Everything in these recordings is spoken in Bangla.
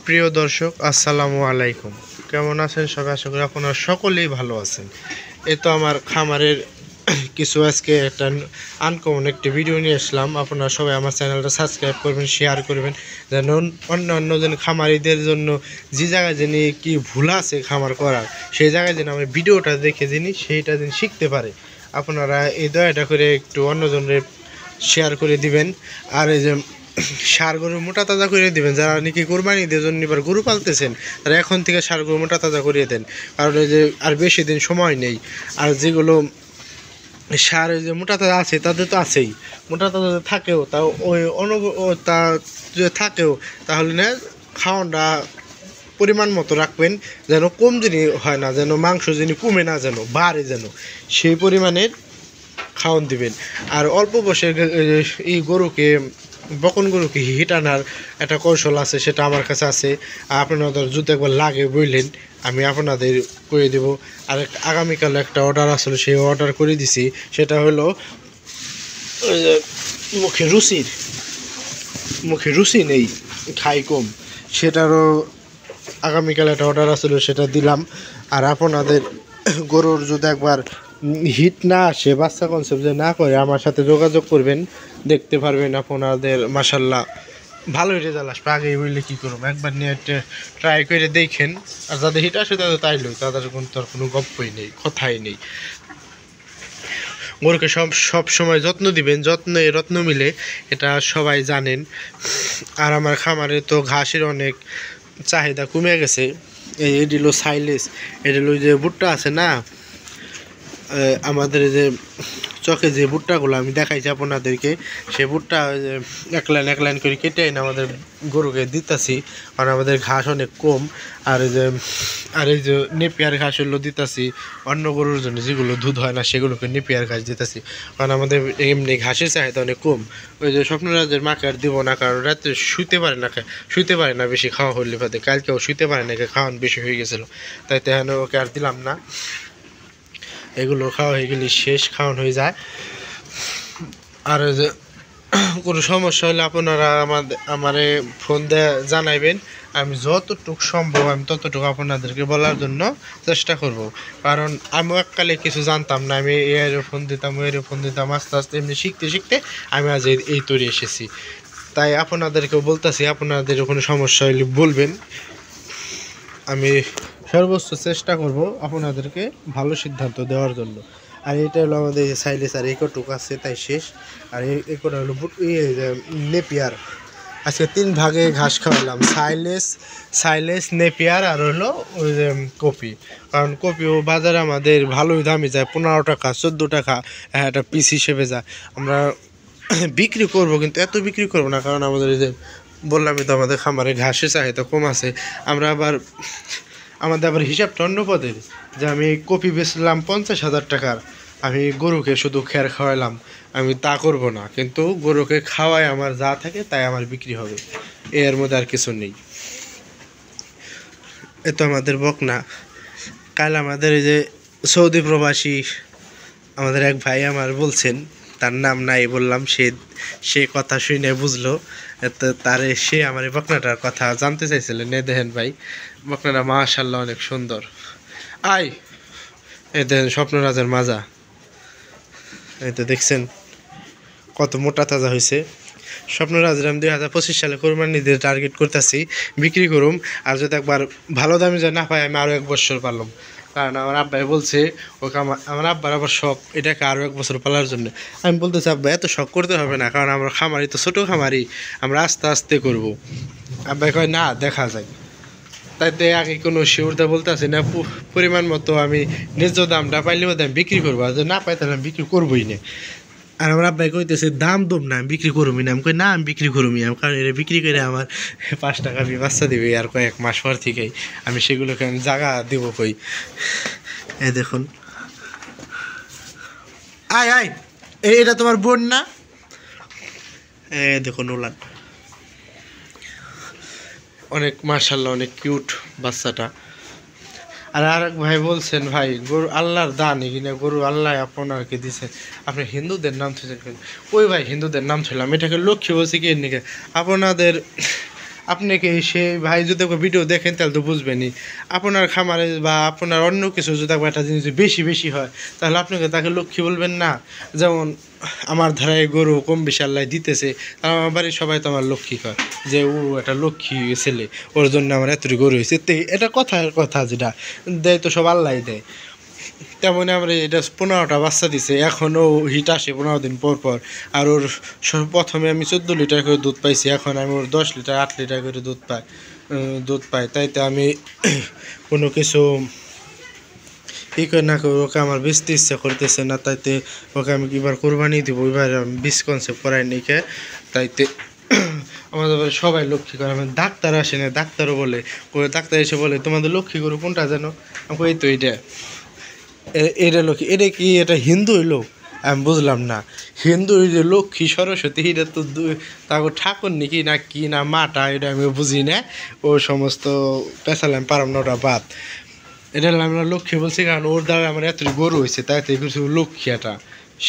প্রিয় দর্শক, আসসালামু আলাইকুম। কেমন আছেন সবাই? আশা করি আপনারা সকলেই ভালো আছেন। এই তো আমার খামারের কিছু আজকে একটা আনকমন একটি ভিডিও নিয়ে আসলাম। আপনারা সবাই আমার চ্যানেলটা সাবস্ক্রাইব করবেন, শেয়ার করবেন, যেন অন্য যেন খামারিদের জন্য যে জায়গায় যিনি কি ভুল আছে খামার করার, সেই জায়গায় যেন আমি ভিডিওটা দেখে যিনি সেইটা যেন শিখতে পারে। আপনারা এই দয়াটা করে একটু অন্যজনের শেয়ার করে দিবেন। আর এই যে ষাঁড় গরু মোটা তাজা করে দিবেন। যারা নাকি কোরবানিদের জন্য এবার গরু পালতেছেন, তারা এখন থেকে ষাঁড় গরু মোটা তাজা করিয়ে দেন, কারণ এই যে আর বেশি দিন সময় নেই। আর যেগুলো ষাঁড় যে মোটা তাজা আছে তাদের তো আছেই, মোটা তাজা থাকেও তা ওই তা যে থাকেও, তাহলে না খাওয়ানটা পরিমাণ মতো রাখবেন, যেন কম যিনি হয় না, যেন মাংস যিনি কমে না, যেন বাড়ে, যেন সেই পরিমাণের খাওয়ান দিবেন। আর অল্প বয়সের এই গরুকে, বকন গরুকে হিট আনার একটা কৌশল আছে, সেটা আমার কাছে আছে। আপনাদের যদি একবার লাগে বললেন, আমি আপনাদের করে দেব। আর আগামীকাল একটা অর্ডার আসলে, সেই অর্ডার করে দিছি। সেটা হলো মুখে রুচি নেই, খাই কম, সেটারও আগামীকাল একটা অর্ডার আসলে, সেটা দিলাম। আর আপনাদের গরুর যদি একবার হিট না আসে, বাচ্চা কনসেপ্ট যে না করে, আমার সাথে যোগাযোগ করবেন, দেখতে পারবেন আপনাদের মাশাল্লাহ ভালোই রেজাল্ট আসবে। আগেই বললে কী করুন, একবার নিয়ে ট্রাই করে দেখেন। আর যাদের হিট আসে তাদের তাই লই, তাদের কিন্তু আর কোনো গল্পই নেই, কথাই নেই। গরুকে সব সময় যত্ন দিবেন, যত্নে রত্ন মিলে, এটা সবাই জানেন। আর আমার খামারে তো ঘাসের অনেক চাহিদা কমে গেছে। এটি হলো সাইলেস, এটি হলো যে ভুট্টা আছে না, আমাদের যে চকে যে ভুট্টাগুলো আমি দেখাইছি আপনাদেরকে, সেই ভুট্টা এক লাইন করে কেটে এনে আমাদের গরুকে দিতাছি, কারণ আমাদের ঘাস অনেক কম। আর এই যে নেপিয়ার ঘাস হলো দিতাছি অন্য গরুর জন্য, যেগুলো দুধ হয় না সেগুলোকে নেপিয়ার ঘাস দিতাছি, কারণ আমাদের এমনি ঘাসের চাহিদা অনেক কম। ওই যে স্বপ্নরাজের মাকে আর দিব না, কারণ রাতে শুইতে পারে না বেশি খাওয়া হলে পাতে, কালকেও শুইতে পারে না, খাওয়ান বেশি হয়ে গেছিলো, তাই তেহানো ওকে আর দিলাম না। এগুলো খাওয়া হয়ে গেলে শেষ, খাওয়ান হয়ে যায়। আর যে কোনো সমস্যা হলে আপনারা আমারে ফোন দিয়ে জানাইবেন। আমি যতটুকু সম্ভব আমি ততটুকু আপনাদেরকে বলার জন্য চেষ্টা করব, কারণ আমি এককালে কিছু জানতাম না। আমি এর ফোন দিতাম, আস্তে আস্তে এমনি শিখতে শিখতে আমি আজ এই তৈরি এসেছি। তাই আপনাদেরকেও বলতেছি, আপনাদের কোনো সমস্যা হলে বলবেন, আমি সর্বোচ্চ চেষ্টা করব আপনাদেরকে ভালো সিদ্ধান্ত দেওয়ার জন্য। আর এটা হলো আমাদের সাইলেস, আর এই কটুক আছে তাই শেষ। আর এই কটা হলো নেপিয়ার। আজকে 3 ভাগে ঘাস খাওয়ালাম, সাইলেস, নেপিয়ার, আর হলো ওই যে কপি। কারণ কপিও বাজারে আমাদের ভালোই দামি যায়, 15 টাকা 14 টাকা একটা পিস হিসেবে যায়। আমরা বিক্রি করব, কিন্তু এত বিক্রি করবো না, কারণ আমাদের এই যে বললামই তো, আমাদের খামারে ঘাসের চাহিদা কম আছে। আমাদের আবার হিসাবটা অন্য পদের, যে আমি কপি বেচলাম 50,000 টাকার, আমি গরুকে শুধু খের খাওয়াইলাম, আমি তা করব না। কিন্তু গরুকে খাওয়াই আমার যা থাকে তাই আমার বিক্রি হবে, এর মধ্যে আর কিছু নেই। এ তো আমাদের বকনা। কাল আমাদের এই যে সৌদি প্রবাসী আমাদের এক ভাই আমার বলছেন, তার নাম নাই বললাম, সে কথা শুনে বুঝলো। তো সে আমার এই বকনাটার কথা জানতে চাইছিলেন। এ দেখেন ভাই, বকনাটা মাশাআল্লাহ অনেক সুন্দর। এ দেখেন স্বপ্নরাজের মাজা, এই তো দেখছেন কত মোটা তাজা হয়েছে। স্বপ্নরাজের আমি 2025 সালে কোরবানিদের টার্গেট করতেছি, বিক্রি করুম। আর যদি একবার ভালো দামে যায় না পাই, আমি আরও 1 বছর পারলাম, কারণ আমার আব্বাই বলছে ওকে, আমার আব্বার আবার শখ এটাকে আরও 1 বছর পালার জন্য। আমি বলতেছি, আব্বা এত শখ করতে হবে না, কারণ আমরা খামারি তো ছোটো খামারি, আমরা আস্তে আস্তে করব। আব্বাই কয় না, দেখা যায়। তাইতে আগে কোনো শিওরতা বলতে আসি না, পরিমাণ মতো আমি ন্যায্য দামটা পাইলে আমি বিক্রি করবো, আর যদি না পাই তাহলে আমি বিক্রি করবোই না। আর আমার আব্বাই কইতেছে দাম দম না, আমি বিক্রি করবি না। আমি কই না, আমি বিক্রি করবি, আমি কারণ এটা বিক্রি করে আমার 5 টাকা বাচ্চা দিবে, আর কয়েক মাস পর থেকেই আমি সেগুলোকে আমি জায়গা দেবো কই। এই দেখুন, আয় এটা তোমার বোন না? দেখুন ওলান, অনেক মাশাআল্লাহ অনেক কিউট বাচ্চাটা। আর আরেক ভাই বলছেন, ভাই গরু আল্লাহর দান, কিনা গরু আল্লাহ আপনাকে দিচ্ছেন, আপনি হিন্দুদের নাম থুয়েছেন। ওই ভাই হিন্দুদের নাম ছিলাম, এটাকে লক্ষ্মী বলছি কি এর নিকে আপনাদের আপনাকে সে ভাই যদি ভিডিও দেখেন তাহলে তো বুঝবেনই। আপনার খামারে বা আপনার অন্য কিছু যদি একটা জিনিস বেশি বেশি হয় তাহলে আপনাকে তাকে লক্ষ্মী বলবেন না। যেমন আমার ধারায় গরু কম বেশি আল্লাহ দিতেছে, আর আমার বাড়ির সবাই তো আমার লক্ষ্মী কয় যে ও একটা লক্ষ্মী ছেলে, ওর জন্য আমার এতটি গরু হয়েছে। তো এটা কথার কথা, যেটা দেয় তো সব আল্লাহ দেয়। তেমনি আমরা এটা 15টা বাচ্চা দিছে, এখনও হিট আসে 15 দিন পর পর। আর ওর প্রথমে আমি 14 লিটার করে দুধ পাইছি, এখন আমি ওর 10 লিটার 8 লিটার করে দুধ পাই। তাইতে আমি কোনো কিছু করে না করে ওকে আমার বেচতে ইচ্ছা করতেছে না, তাইতে ওকে আমি এবার কোরবানি দিব। এবার আমি 20 কনসেপ্ট করাই নিকে, তাইতে আমাদের সবাই লক্ষ্মী করে। আমার ডাক্তার আসে না, ডাক্তারও বলে, ডাক্তার এসে বলে তোমাদের লক্ষ্মী গরু কোনটা জানো? আমি এই তো এটা লক্ষ্মী। এটা কি এটা হিন্দু হইলো? আমি বুঝলাম না। হিন্দু যে লক্ষ্মী সরস্বতী এটা তো তাকে ঠাকুর নাকি না কি না মাটা, এটা আমি বুঝি না। ও সমস্ত পেঁচালাম পারাম না, ওটা বাদ। এটা আমরা লক্ষ্মী বলছি কারণ ওর দ্বারা আমার এত গরু হয়েছে, তাইতে কিছু লক্ষ্মী এটা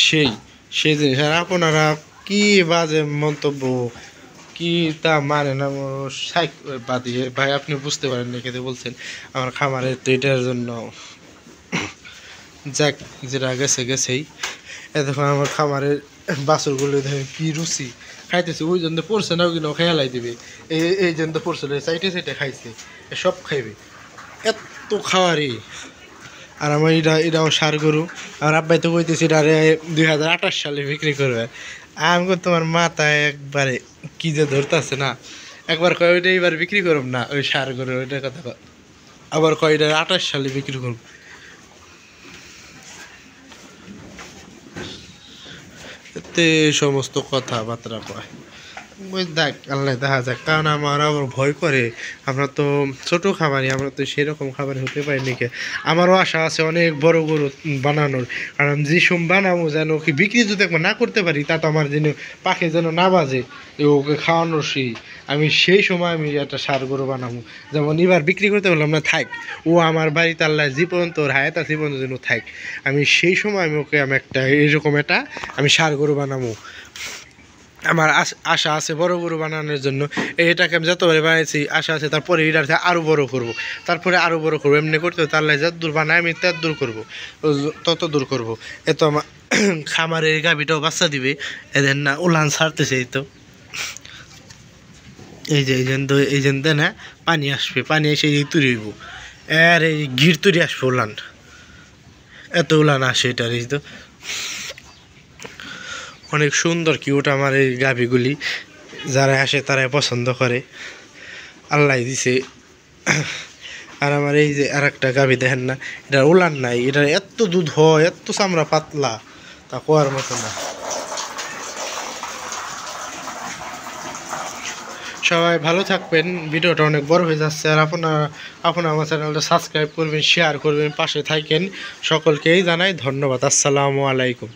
সেই জিনিস। আর আপনারা কি বাজে মন্তব্য কি তা মানে না বাদিয়ে ভাই, আপনি বুঝতে পারেন না খেতে বলছেন আমার খামারের, তো এটার জন্য যাক যেটা গেছে গেছেই। দেখুন আমার খামারের বাছুরগুলো দেখেন কি রুচি খাইতেছে। ওই জন্য পড়ছে না, ওই জন্য খেয়ালাই দিবে। এই জন্য পড়ছিল, সাইটে খাইছে, সব খাইবে এত খাওয়ারই। আর আমার এটাও সার গরু। আর আব্বাই তো কইতেছি এটা 2028 সালে বিক্রি করবে। আমি তোমার মাথায় একবারে কি যে ধরতেছে না। একবার কয় ওইটা এবার বিক্রি করব না, ওই সার গরু ওইটার কথা কয়। আবার কয় এটা 28 সালে বিক্রি করব। এতে সমস্ত কথাবার্তা কয়। ওই দেখ আল্লাহ দেখা যাক, কারণ আমার আবার ভয় করে। আমরা তো ছোটো খামারি, আমরা তো সেরকম খাবার হতে পারি নাকি। আমারও আশা আছে অনেক বড় গরু বানানোর, কারণ যে সোম বানাবো যেন কি বিক্রি যদি একবার না করতে পারি, তা তো আমার যেন পাখি যেন না বাজে ওকে খাওয়ানোর। আমি সেই সময় আমি একটা ষাঁড় গরু বানাবো। যেমন এবার বিক্রি করতে বললাম না, থাক ও আমার বাড়িতে আল্লাহ যে পর্যন্ত ওর হায়াত আছে পর্যন্ত যেন থাক। আমি সেই সময় আমি ওকে আমি একটা এইরকম একটা আমি ষাঁড় গরু বানাবো। আমার আশা আছে বড় গরু বানানোর জন্য। এটাকে আমি যতবারে বানাইছি আশা আছে, তারপরে এটার আরও বড় করব, তারপরে আরও বড় করবো। এমনি করতে হবে তাহলে যত দূর বানাই আমি তত দূর করবো, তত দূর করবো। এত আমার খামারের গাভিটাও বাচ্চা দিবে। এদের না উলান ছাড়তেছে, এই তো এই যে না পানি আসবে, পানি এসে এই তৈরি হইব। আর এই গির তৈরি আসবে উলান, এত উলান আসে এটার। এই তো অনেক সুন্দর কিউট আমার এই গাভিগুলি, যারা আসে তারাই পছন্দ করে, আল্লাহ দিছে। আর আমার এই যে আর একটা গাভি দেখেন না, এটা উলান নাই, এটা এত দুধ হয়, এত চামড়া পাতলা, তা কোয়ার মতো না। সবাই ভালো থাকবেন। ভিডিওটা অনেক বড় হয়ে যাচ্ছে। আর আপনারা আমার চ্যানেলটা সাবস্ক্রাইব করবেন, শেয়ার করবেন, পাশে থাকেন। সকলকেই জানাই ধন্যবাদ। আসসালামু আলাইকুম।